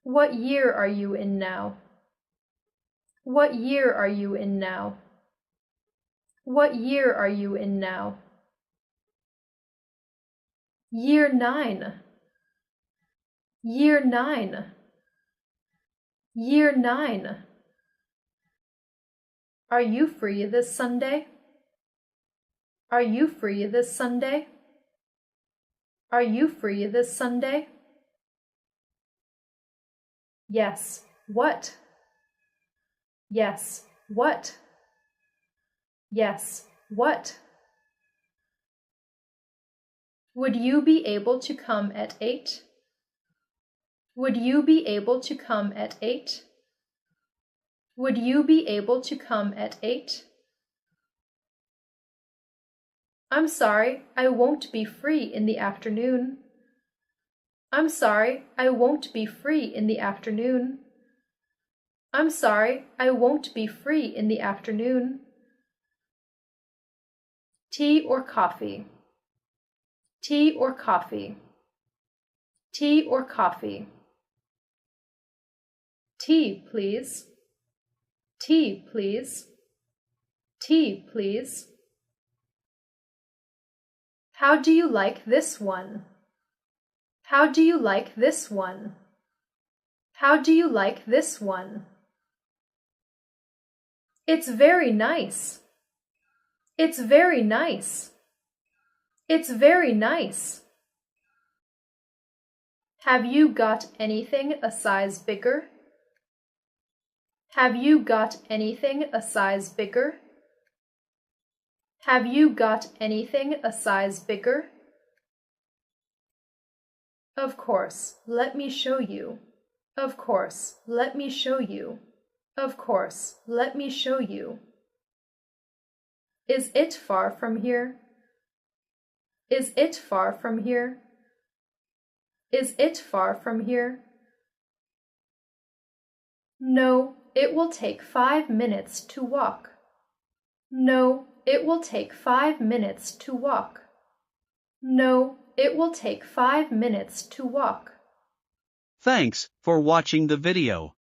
What year are you in now? What year are you in now? What year are you in now? Year 9. Year 9. Year 9. Are you free this Sunday? Are you free this Sunday? Are you free this Sunday? Yes, what? Yes, what? Yes, what? Would you be able to come at 8? Would you be able to come at 8? Would you be able to come at 8? I'm sorry, I won't be free in the afternoon. I'm sorry, I won't be free in the afternoon. I'm sorry, I won't be free in the afternoon. Tea or coffee? Tea or coffee? Tea or coffee? Tea, please. Tea, please. Tea, please. How do you like this one? How do you like this one? How do you like this one? It's very nice. It's very nice. It's very nice. Have you got anything a size bigger? Have you got anything a size bigger? Have you got anything a size bigger? Of course, let me show you. Of course, let me show you. Of course, let me show you. Is it far from here? Is it far from here? Is it far from here? No, it will take 5 minutes to walk. No, it will take 5 minutes to walk. No, it will take 5 minutes to walk. Thanks for watching the video.